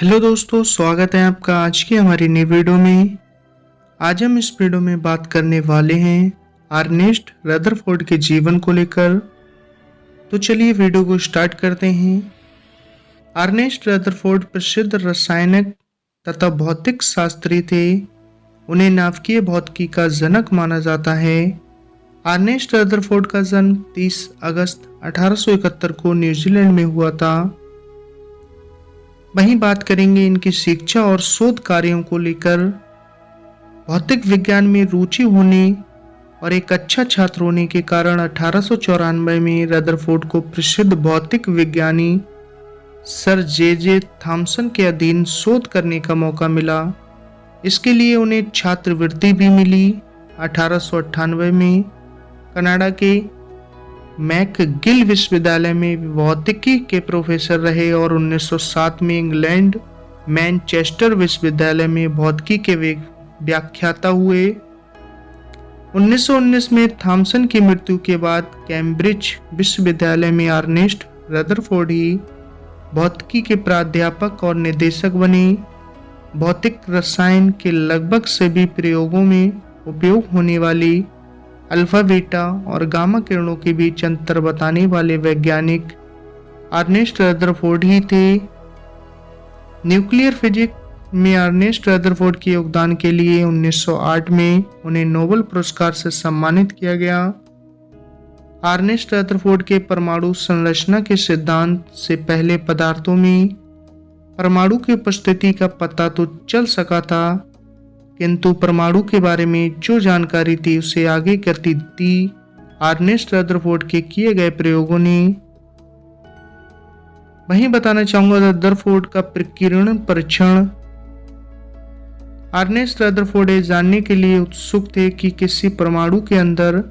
Hello दोस्तों, स्वागत है आपका आज की हमारी नई वीडियो में। आज हम इस वीडियो में बात करने वाले हैं अर्नेस्ट रदरफोर्ड के जीवन को लेकर। तो चलिए वीडियो को स्टार्ट करते हैं। अर्नेस्ट रदरफोर्ड प्रसिद्ध रसायनिक तथा भौतिक शास्त्री थे। उन्हें नाभिकीय भौतिकी का जनक माना जाता है। अर्नेस्ट रदरफोर्ड का जन्म 30 अगस्त 1871 को न्यूजीलैंड में हुआ था। वहीं बात करेंगे इनकी शिक्षा और शोध कार्यों को लेकर। भौतिक विज्ञान में रुचि होने और एक अच्छा छात्र होने के कारण 1894 में रदरफोर्ड को प्रसिद्ध भौतिक विज्ञानी सर जे थॉमसन के अधीन शोध करने का मौका मिला। इसके लिए उन्हें छात्रवृत्ति भी मिली। 1898 में कनाडा के मैकगिल विश्वविद्यालय में भौतिकी के प्रोफेसर रहे और 1907 में इंग्लैंड मैनचेस्टर विश्वविद्यालय में भौतिकी के व्याख्याता हुए। 1919 में थॉमसन की मृत्यु के बाद कैम्ब्रिज विश्वविद्यालय में अर्नेस्ट रदरफोर्ड ही भौतिकी के प्राध्यापक और निदेशक बने। भौतिक रसायन के लगभग सभी प्रयोगों में उपयोग होने वाली अल्फा बीटा और गामा किरणों के बीच अंतर बताने वाले वैज्ञानिक अर्नेस्ट रदरफोर्ड ही थे। न्यूक्लियर फिजिक्स में अर्नेस्ट रदरफोर्ड के योगदान के लिए 1908 में उन्हें नोबेल पुरस्कार से सम्मानित किया गया। अर्नेस्ट रदरफोर्ड के परमाणु संरचना के सिद्धांत से पहले पदार्थों में परमाणु की उपस्थिति का पता तो चल सका था, किंतु परमाणु के बारे में जो जानकारी थी उसे आगे करती थी अर्नेस्ट रदरफोर्ड के किए गए प्रयोगों ने। वहीं बताना चाहूंगा रदरफोर्ड का प्रकीर्णन परीक्षण। अर्नेस्ट रदरफोर्ड ये जानने के लिए उत्सुक थे कि किसी परमाणु के अंदर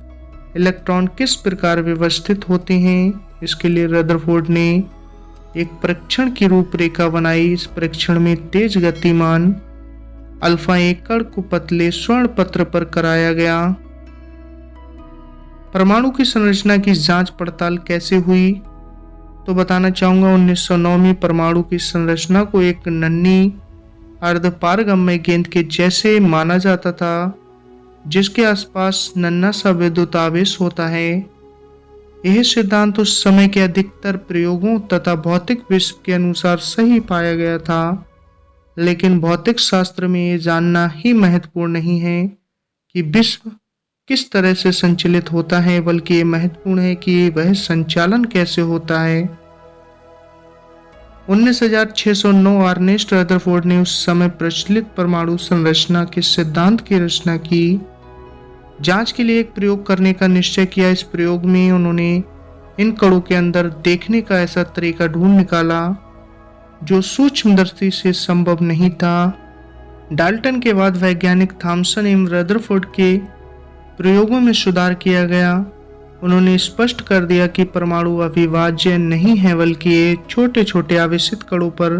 इलेक्ट्रॉन किस प्रकार व्यवस्थित होते हैं। इसके लिए रदरफोर्ड ने एक परीक्षण की रूपरेखा बनाई। इस परीक्षण में तेज गतिमान अल्फा एकड़ को पतले स्वर्ण पत्र पर कराया गया। परमाणु की संरचना की जांच पड़ताल कैसे हुई तो बताना चाहूंगा 1909 में परमाणु की संरचना को एक नन्ही अर्धपारगम्य गेंद के जैसे माना जाता था, जिसके आसपास नन्हा सा विद्युत आवेश होता है। यह सिद्धांत उस समय के अधिकतर प्रयोगों तथा भौतिक विश्व के अनुसार सही पाया गया था, लेकिन भौतिक शास्त्र में ये जानना ही महत्वपूर्ण नहीं है कि विश्व किस तरह से संचालित होता है, बल्कि ये महत्वपूर्ण है कि वह संचालन कैसे होता है। 19,609 अर्नेस्ट रदरफोर्ड ने उस समय प्रचलित परमाणु संरचना के सिद्धांत की रचना की। जांच के लिए एक प्रयोग करने का निश्चय किया। इस प्रयोग में उन्होंने इन कणों के अंदर देखने का ऐसा तरीका ढूंढ निकाला जो सूक्ष्मदर्शी से संभव नहीं था। डाल्टन के बाद वैज्ञानिक थॉमसन एवं रदरफोर्ड के प्रयोगों में सुधार किया गया। उन्होंने स्पष्ट कर दिया कि परमाणु अविभाज्य नहीं है, बल्कि ये छोटे छोटे आवेशित कणों पर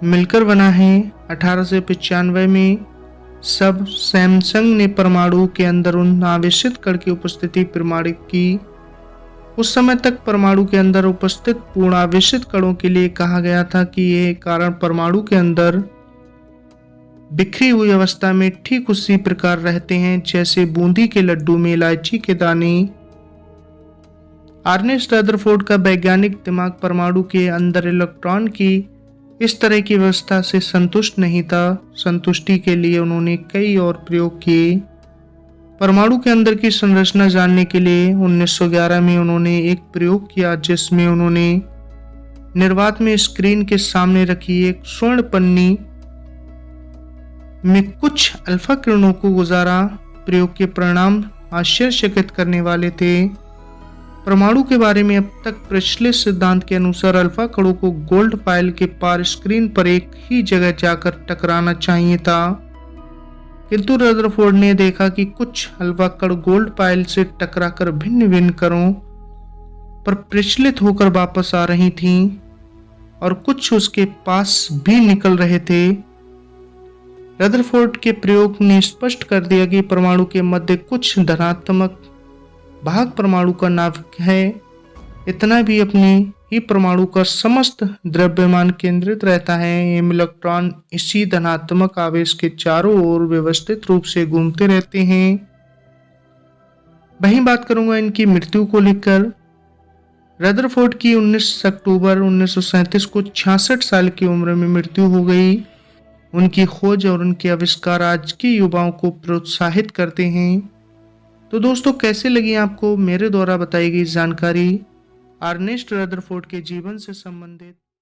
मिलकर बना है। 1895 में सब सैमसंग ने परमाणु के अंदर उन आवेशित कण की उपस्थिति प्रमाणित की। उस समय तक परमाणु के अंदर उपस्थित पूर्ण आवेशित कणों के लिए कहा गया था कि ये कारण परमाणु के अंदर बिखरी हुई अवस्था में ठीक उसी प्रकार रहते हैं जैसे बूंदी के लड्डू में इलायची के दाने। अर्नेस्ट रदरफोर्ड का वैज्ञानिक दिमाग परमाणु के अंदर इलेक्ट्रॉन की इस तरह की व्यवस्था से संतुष्ट नहीं था। संतुष्टि के लिए उन्होंने कई और प्रयोग किए। परमाणु के अंदर की संरचना जानने के लिए 1911 में उन्होंने एक प्रयोग किया, जिसमें उन्होंने निर्वात में स्क्रीन के सामने रखी एक स्वर्ण पन्नी में कुछ अल्फा किरणों को गुजारा। प्रयोग के परिणाम आश्चर्यचकित करने वाले थे। परमाणु के बारे में अब तक प्रचलित सिद्धांत के अनुसार अल्फा कणों को गोल्ड फाइल के पार स्क्रीन पर एक ही जगह जाकर टकराना चाहिए था, किंतु रदरफोर्ड ने देखा कि कुछ अल्फा कण गोल्ड पाइल से टकराकर भिन्न भिन्न कणों पर प्रचलित होकर वापस आ रही थीं और कुछ उसके पास भी निकल रहे थे। रदरफोर्ड के प्रयोग ने स्पष्ट कर दिया कि परमाणु के मध्य कुछ धनात्मक भाग परमाणु का नाभिक है। इतना भी अपनी ही परमाणु का समस्त द्रव्यमान केंद्रित रहता है। एम इलेक्ट्रॉन इसी धनात्मक आवेश के चारों ओर व्यवस्थित रूप से घूमते रहते हैं। वहीं बात करूंगा इनकी मृत्यु को लेकर। रदरफोर्ड की 19 अक्टूबर 1937 को 66 साल की उम्र में मृत्यु हो गई। उनकी खोज और उनके आविष्कार आज के युवाओं को प्रोत्साहित करते हैं। तो दोस्तों, कैसे लगी आपको मेरे द्वारा बताई गई जानकारी अर्नेस्ट रदरफोर्ड के जीवन से संबंधित?